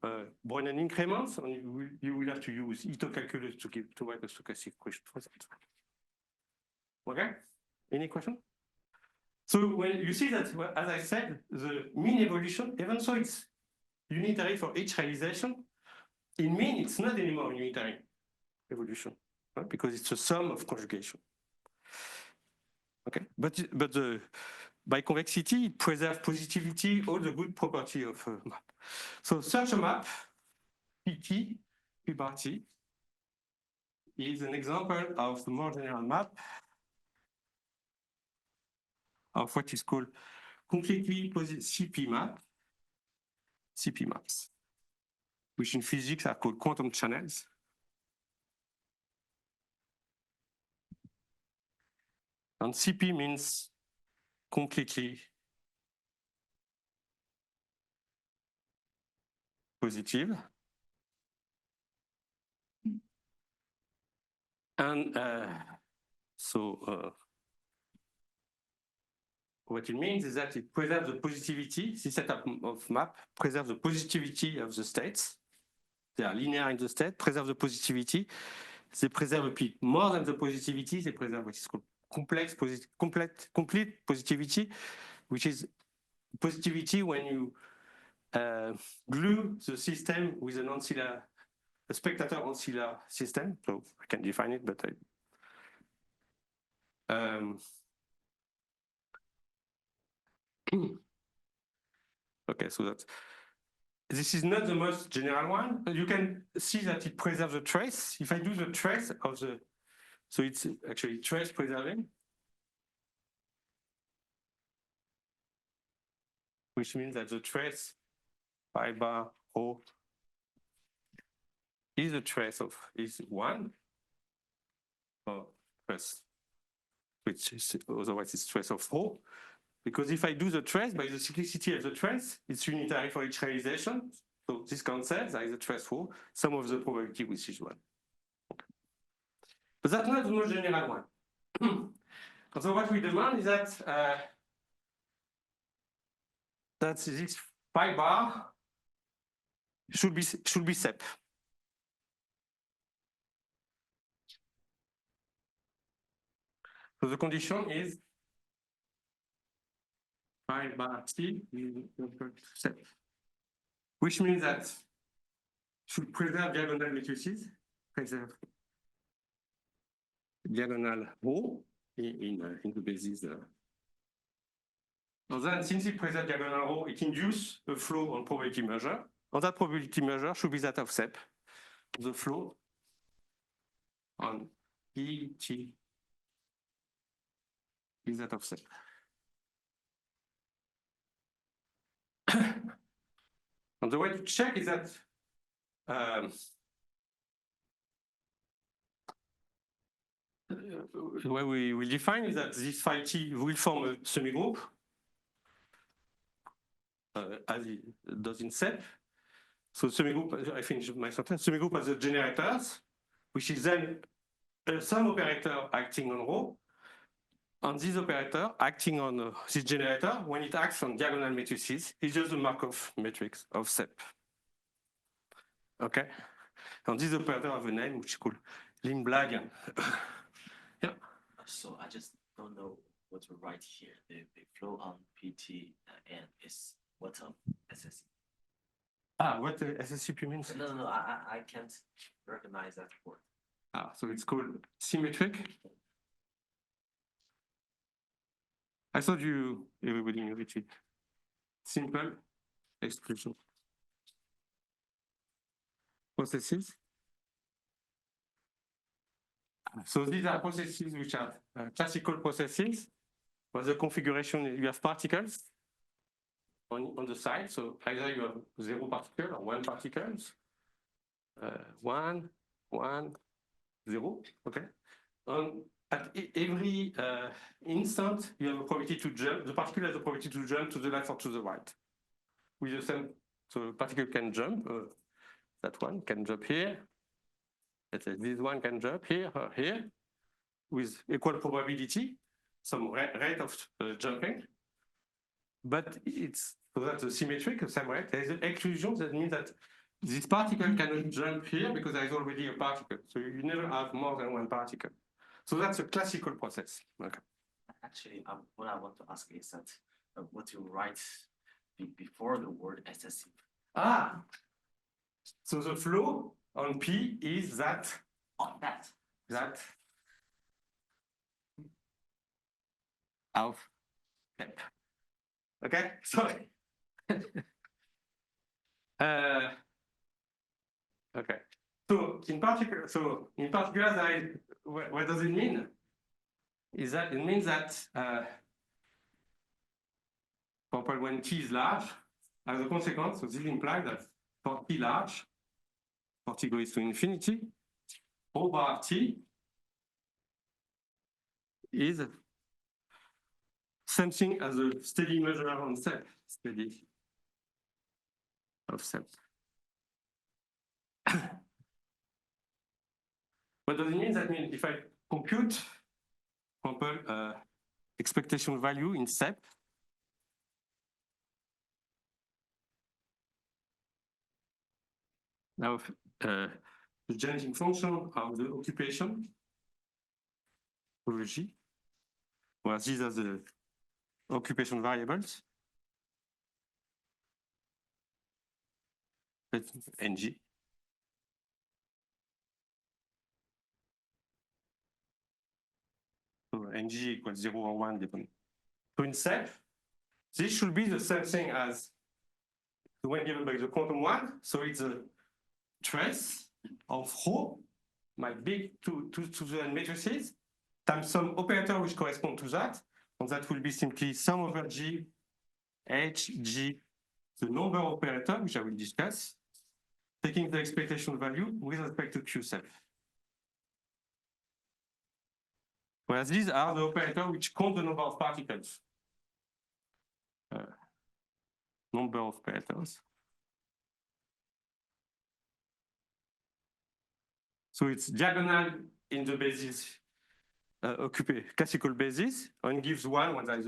Brownian increments, and you will have to use Ito calculus to write a stochastic equation for that. Okay, any question? So when you see that, as I said, the mean evolution, even though it's unitary for each realization, in mean it's not anymore unitary evolution, right? Because it's a sum of conjugation. Okay, but by convexity, it preserves positivity, all the good property of a map. So such a map, PT, P bar T, is an example of the more general map of what is called completely CP maps, which in physics are called quantum channels. And CP means completely positive. And what it means is that it preserves the positivity. This setup of map preserves the positivity of the states. They are linear in the state, preserve the positivity. They preserve a bit more than the positivity. They preserve what is called complete positivity, which is positivity when you glue the system with an ancillar, a spectator ancillar system. So I can define it, but okay, so that's. This is not the most general one, but you can see that it preserves the trace. If I do the trace of the, so it's actually trace preserving, which means that the trace pi bar O is a trace of is 1, or trace, which is otherwise it's trace of O. Because if I do the trace, by the cyclicity of the trace, it's unitary for each realization. So this cancels, there is a trace for some of the probability with each one. But that's not the most general one. So what we demand is that this pi bar should be SEP. So the condition is pi bar T is equal to SEP, which means that should preserve diagonal matrices, preserve diagonal row in the basis. So then, since it preserves diagonal row, it induces a flow on probability measure. And that probability measure should be that of SEP. The flow on ET is that of SEP. And the way to check is that the way we will define is that this phi T will form a semigroup, as it does in SEP. So semigroup, I finished my sentence, semigroup has the generators, which is then some operator acting on rho. And this operator acting on this generator, when it acts on diagonal matrices, is just the Markov matrix of SEP. Okay? And this operator have a name which is called Lindblad. Yeah.
So I just don't know what to write here. The flow on PT and is what of SSC?
What the SSCP means?
No, I can't recognize that word.
So it's called symmetric. I thought everybody knew it. Simple exclusion processes. So these are processes which are classical processes. For the configuration, you have particles on the side. So either you have 0 particle or 1 particles. 1, 0. Okay. At every instant, you have a probability to jump. The particle has a probability to jump to the left or to the right. With the same, so the particle can jump. That one can jump here. Let's say this one can jump here or here, with equal probability, some rate of jumping. But it's so that's a symmetric, the same rate. There is an exclusion that means that this particle cannot jump here because there is already a particle. So you never have more than 1 particle. So that's a classical process. Okay.
Actually, what I want to ask is that what you write before the word SSC.
So the flow on P is that.
On that.
That. Of Okay, sorry. Okay. So in particular, what does it mean? Is that it means that for example, when t is large, as a consequence, so this implies that for t large, for t goes to infinity, O bar t is something as a steady measure on step, steady of step. What does it mean? That means if I compute, for example, expectation value in step, now the changing function of the occupation, G, well, these are the occupation variables, NG. So NG equals 0 or 1, depending. So in step, this should be the same thing as the one given by the quantum one. So it's a trace of rho, my big to the matrices, times some operator which correspond to that. And that will be simply sum over G, H, G, the number operator, which I will discuss, taking the expectation value with respect to Q self. Whereas these are the operators which count the number of particles. Number of operators. So it's diagonal in the basis, classical basis, and gives one when there is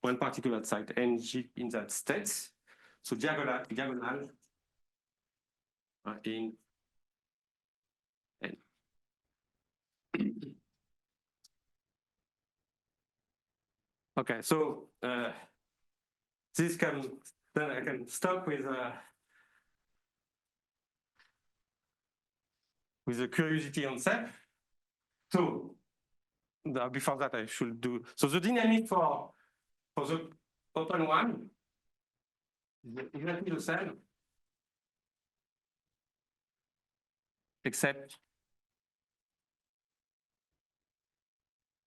one particle outside NG in that state. So diagonal in N. Okay, so this can, then I can stop with the curiosity on SEP. So before that, I should do, so the dynamic for the open one is exactly the same, except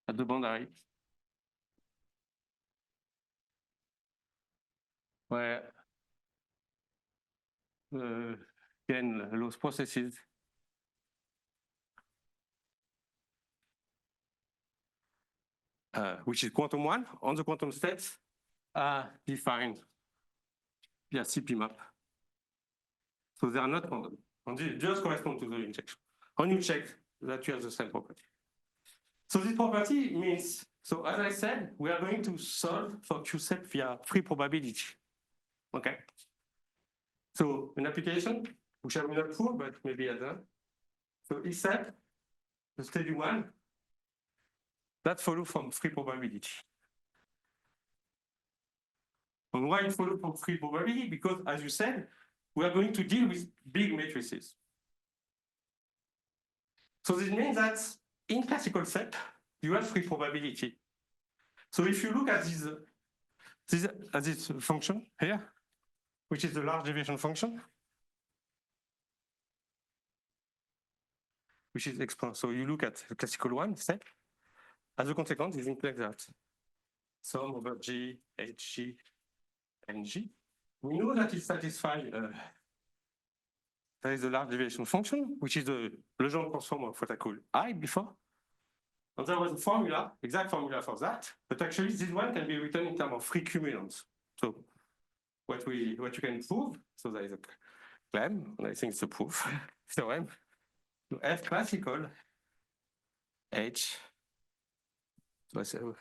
at the boundary, where again, those processes which is quantum one on the quantum states are defined via CP map. So they are not quantum. And they just correspond to the injection. When you check that you have the same property. So this property means, so as I said, we are going to solve for QSEP via free probability. Okay. So an application, which I will not prove, but maybe at the end. So ESEP, the steady one, that follows from free probability. And why it follows from free probability? Because, as you said, we are going to deal with big matrices. So this means that in classical set, you have free probability. So if you look at this function here, which is the large deviation function, which is exponential. So you look at the classical one set, as a consequence, it's like that. Sum over G, Hg, Ng. We know that it satisfies there is a large deviation function, which is the Legendre transform of what I call I before. And there was a formula, exact formula for that, but actually this one can be written in terms of free cumulants. So what you can prove, so there is a claim, and I think it's a proof, theorem, to F classical H, so I say, no,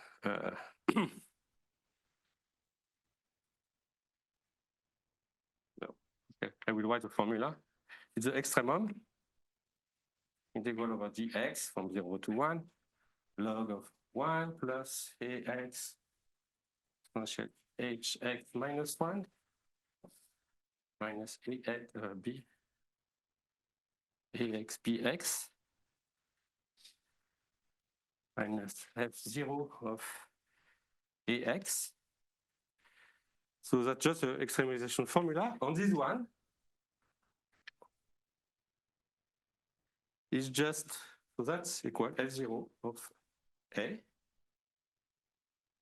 okay, I will write the formula. It's the extremum, integral over dx from 0 to 1, log of 1 plus ax exponential hx minus 1 minus ax bx minus f0 of ax So that's just an extremization formula. On this one, is just, so that's equal F0 of A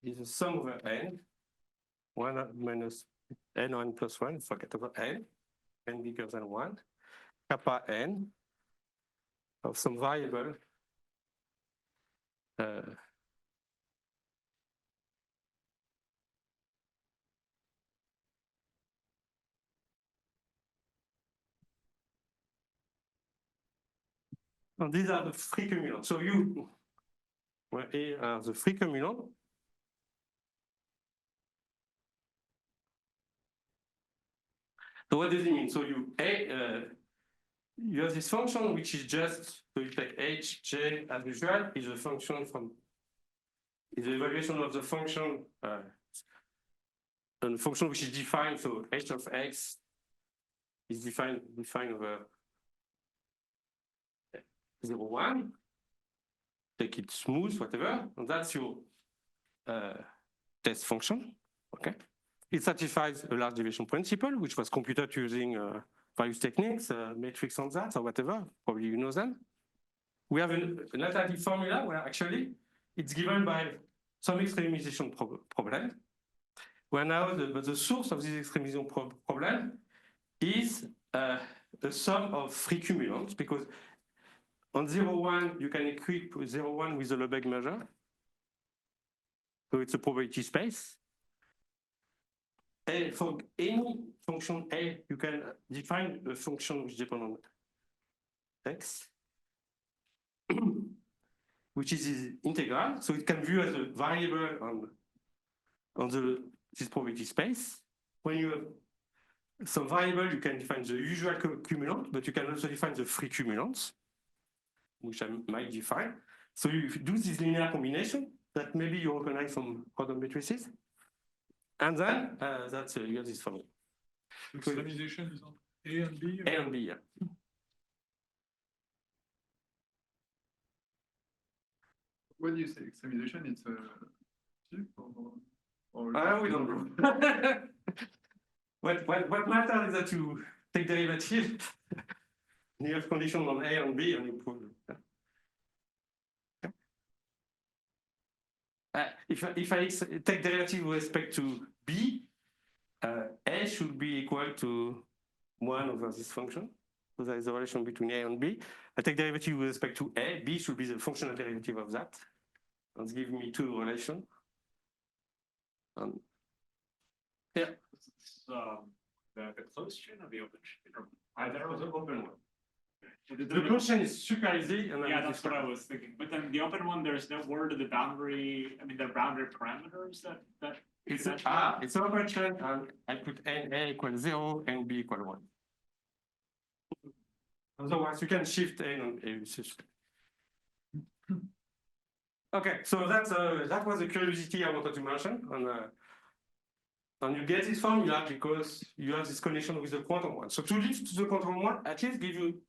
is the sum over n, 1 minus n1 plus 1, forget about n bigger than 1, kappa n of some variable and these are the free cumulants. So you, well, here are the free cumulants. So what does it mean? So you have this function which is just, so you take h, j as usual, is a function from, is the evaluation of the function, and the function which is defined, so h of x is defined over 0, 1, take it smooth, whatever, and that's your test function, okay? It satisfies a large deviation principle, which was computed using various techniques, matrix on that, or whatever, probably you know them. We have an alternative formula where actually it's given by some extremization problem, where now the source of this extremization problem is the sum of free cumulants, because on 0, 1, you can equip 0, 1 with the Lebesgue measure. So it's a probability space. And for any function A, you can define a function which depends on x, which is integral. So it can view as a variable on this probability space. When you have some variable, you can define the usual cumulant, but you can also define the free cumulants, which I might define. So you do this linear combination that maybe you recognize from quantum matrices. And then that's you have this formula.
Extremization is on A and B?
A and B, yeah.
When you say extremization, it's a tip or
We don't know. What matters is that you take derivative, and you have conditions on A and B, and you prove it. If I take derivative with respect to B, A should be equal to 1 over this function. So there is a relation between A and B. I take derivative with respect to A, B should be the functional derivative of that. And give me two relations. Yeah.
The closed chain or the open chain? Or either
The open one.
The
The closed chain is super easy. And
yeah, that's what I was thinking. But then the open one, there's no word of the boundary. I mean, the boundary parameters that.
It's an open chain, and I put A equals 0 and B equals 1. Otherwise, you can shift A and A. Okay, so that was a curiosity I wanted to mention. And you get this formula because you have this connection with the quantum one. So to lead to the quantum one, at least give you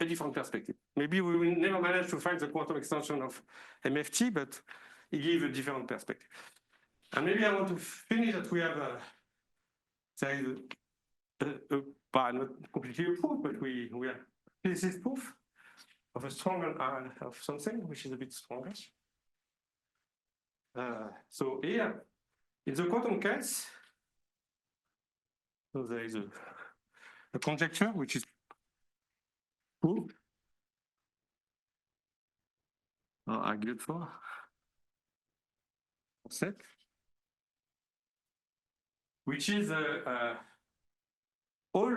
a different perspective. Maybe we will never manage to find the quantum extension of MFT, but it gives a different perspective. And maybe I want to finish that we have there is not completely a proof, but we have this proof of a stronger of something which is a bit stronger. So here, in the quantum case, so there is a conjecture which is proved or argued for set, which is all,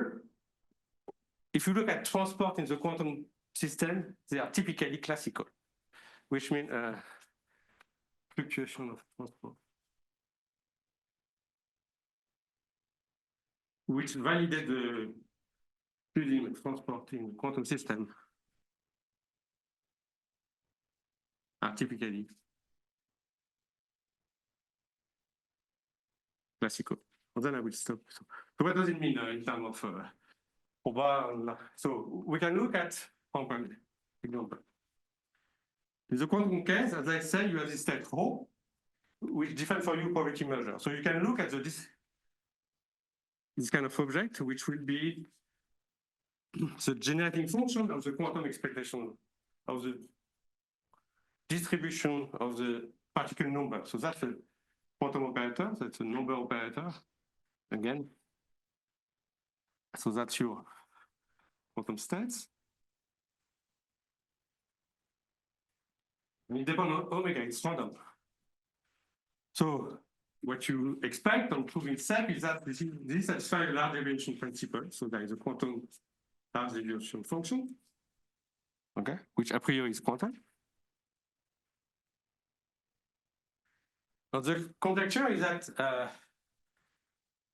if you look at transport in the quantum system, they are typically classical, which means fluctuation of transport, which validate the building of transport in the quantum system are typically classical. And then I will stop. So what does it mean in terms of so we can look at one example. In the quantum case, as I said, you have this state rho, which defines for you probability measure. So you can look at this kind of object, which will be the generating function of the quantum expectation of the distribution of the particle number. So that's a quantum operator, that's a number operator, again. So that's your quantum states. And it depends on omega, it's random. So what you expect on proving SEP is that this satisfies a large deviation principle. So there is a quantum large deviation function, okay, which a priori is quantum. Now the conjecture is that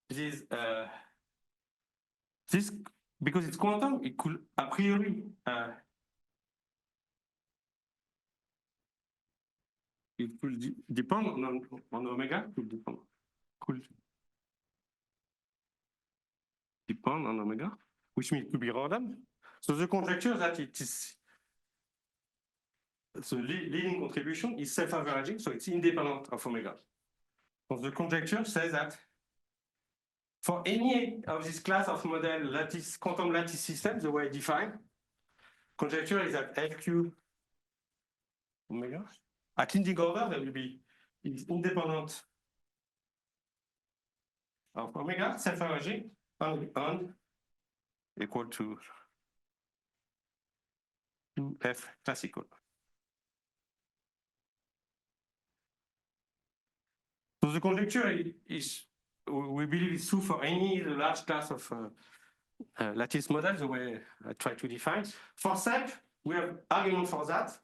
this, because it's quantum, it could a priori it could depend on omega, could depend on omega, which means it could be random. So the conjecture that it is the leading contribution is self-averaging, so it's independent of omega. So the conjecture says that for any of this class of model lattice, quantum lattice system, the way I define, conjecture is that LQ omega at leading order there will be independent of omega, self-averaging, on equal to 2F classical. So the conjecture is, we believe it's true for any large class of lattice models, the way I try to define. For SEP, we have argument for that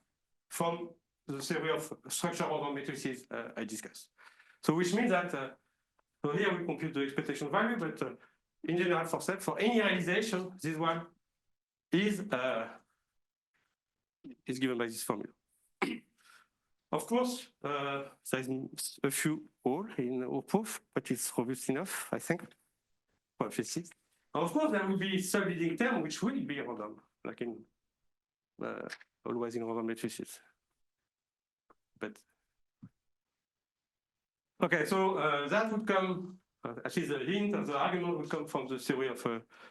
from the theory of structural random matrices I discussed. So which means that, so here we compute the expectation value, but in general for SEP, for any realization, this one is given by this formula. Of course, there's a few holes in our proof, but it's robust enough, I think, for physics. Of course, there will be sub-leading term which will be random, like in always in random matrices. But okay, so that would come. At least the hint of the argument would come from the theory of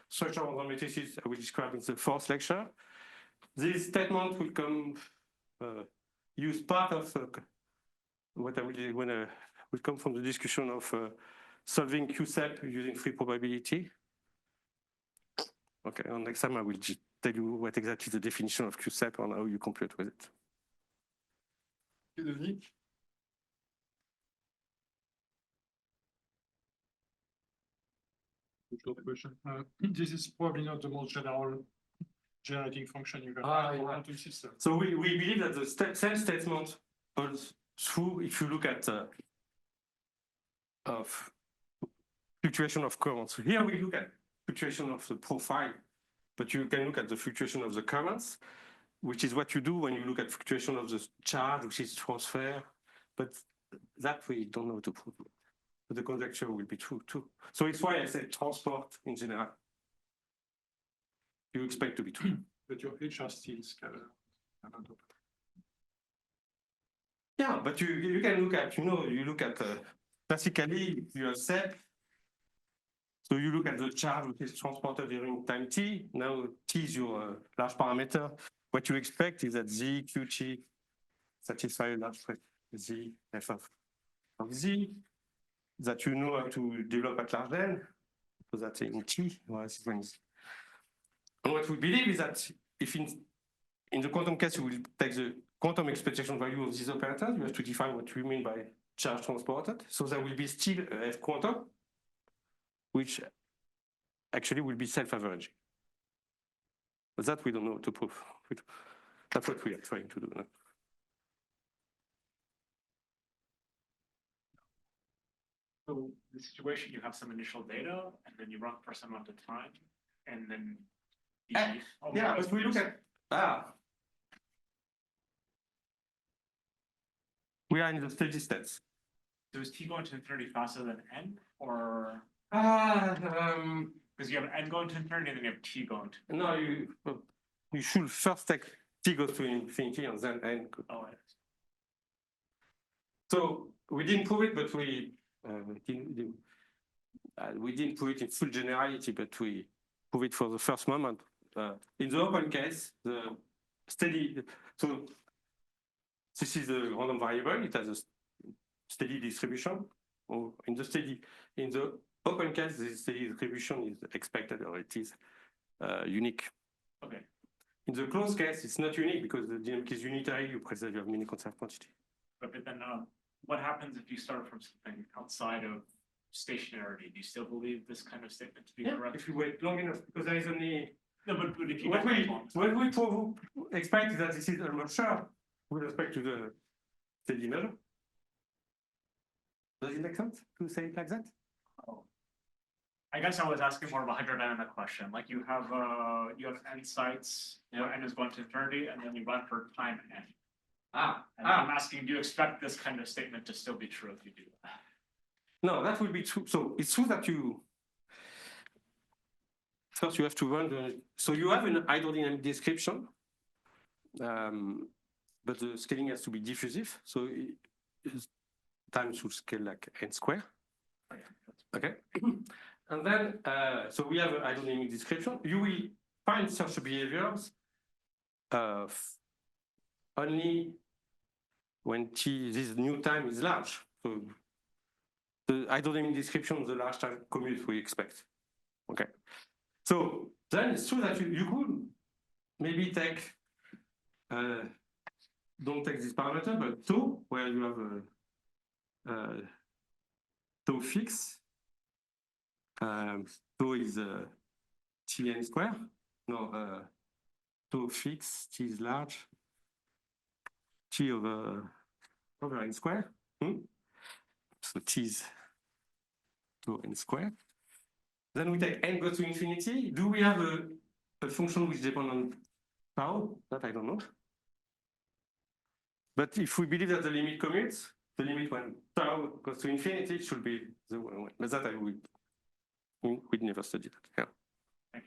structural random matrices I will describe in the fourth lecture. This statement will come. Use part of what I will do when will come from the discussion of solving QSEP using free probability. Okay, and next time I will just tell you what exactly the definition of QSEP and how you compute with it.
Denis? Short question. This is probably not the most general generating function you can have for quantum system.
So we believe that the same statement holds true if you look at of fluctuation of currents. So here we look at fluctuation of the profile, but you can look at the fluctuation of the currents, which is what you do when you look at fluctuation of the charge, which is transfer. But that we don't know to prove. But the conjecture will be true too. So it's why I said transport in general. You expect to be true.
But your H are still scalar.
Yeah, but you can look at, you look at, classically, you have SEP. So you look at the charge which is transported during time t. Now t is your large parameter. What you expect is that z, qt satisfy a large z, f of z, that you know how to develop at large n. So that's in t, and what we believe is that if in the quantum case, you will take the quantum expectation value of these operators, you have to define what we mean by charge transported. So there will be still a F quantum, which actually will be self-averaging. But that we don't know to prove. That's what we are trying to do now.
So the situation, you have some initial data, and then you run for some amount of time, and then
yeah, but we look at we are in the steady states.
So is t going to infinity faster than n, or because you have n going to infinity and then you have t going to?
No, you should first take t goes to infinity and then n.
Oh,
so we didn't prove it, but we We didn't prove it in full generality, but we prove it for the first moment. In the open case, the steady, so this is a random variable, it has a steady distribution. Or in the open case, the steady distribution is expected or it is unique.
Okay.
In the closed case, it's not unique because the dynamic is unitary, you preserve your mini conserved quantity.
But then what happens if you start from something outside of stationarity? Do you still believe this kind of statement to be correct?
If you wait long enough, because there is only
No, but if you
what
don't wait
we expect is that this is almost sure with respect to the steady measure. Does it make sense to say it like that?
I guess I was asking more of a hydrodynamic question. Like you have n sites where n is going to infinity, and then you run for time n. And I'm asking, do you expect this kind of statement to still be true if you do that?
No, that will be true. So it's true that first you have to run so you have an hydrodynamic description, but the scaling has to be diffusive. So time should scale like n square. Okay. And then, so we have a hydrodynamic description. You will find such behaviors only when this new time is large. So the hydrodynamic description of the large time commute we expect. Okay. So then it's true that you could maybe take, don't take this parameter, but tau, where you have a tau fix. Tau is Tn square. No, tau fix, T is large. T over n square. So T is tau n square. Then we take n goes to infinity. Do we have a function which depends on tau? That I don't know. But if we believe that the limit commutes, the limit when tau goes to infinity should be the one. But that we'd never studied that. Yeah.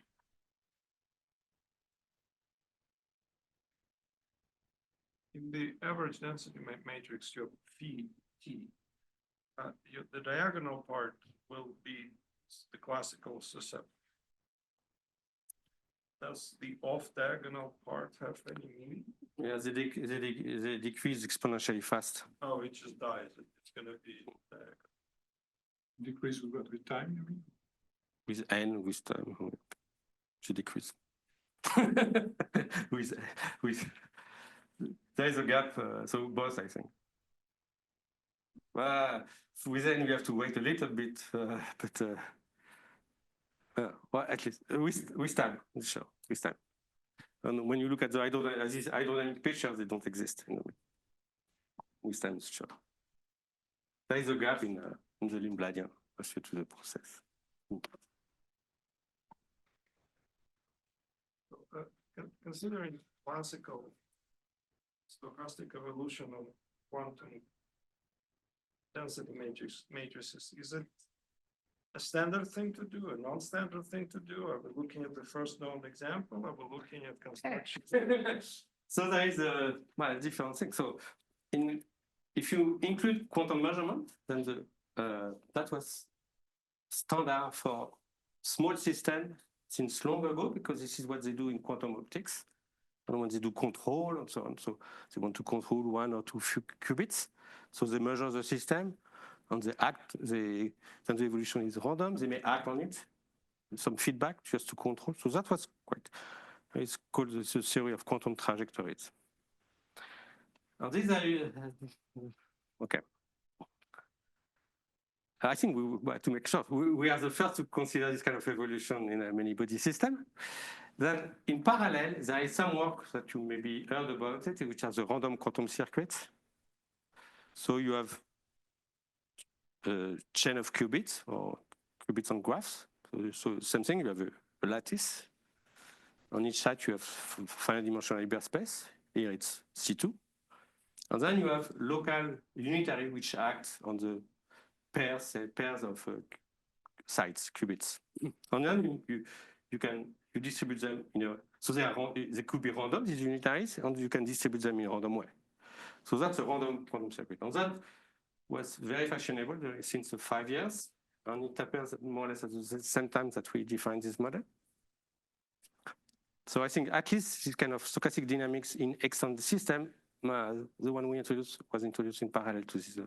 In the average density matrix, you have phi t. The diagonal part will be the classical susceptible. Does the off-diagonal part have any meaning?
Yeah, they decrease exponentially fast.
Oh, it just dies. It's going to be diagonal. Decrease with what? With time, you mean?
With n, with time, to decrease. with there is a gap, so both, I think. With n, we have to wait a little bit, but well, at least with time, sure, with time. And when you look at these hydrodynamic pictures, they don't exist. With time, sure. There is a gap in the Lindbladian associated to the process.
Considering classical stochastic evolution of quantum density matrices, is it a standard thing to do, a non-standard thing to do? Are we looking at the first known example? Are we looking at construction?
So there is a different thing. So if you include quantum measurement, then that was standard for small systems since long ago, because this is what they do in quantum optics. And when they do control and so on, so they want to control 1 or 2 qubits. So they measure the system and they act, then the evolution is random, they may act on it, some feedback just to control. So that was it's called the theory of quantum trajectories. Now these are, okay. I think to make sure, we are the first to consider this kind of evolution in a many-body system. Then, in parallel, there is some work that you maybe heard about it, which are the random quantum circuits. So you have a chain of qubits, or qubits on graphs. So same thing, you have a lattice. On each side, you have finite dimensional Hilbert space. Here it's C2. And then you have local unitary, which act on the pairs of sites, qubits. And then you distribute them so they could be random, these unitaries, and you can distribute them in a random way. So that's a random quantum circuit. And that was very fashionable since 5 years. And it appears more or less at the same time that we define this model. So I think at least this kind of stochastic dynamics in extended system, the one we introduced was introduced in parallel to this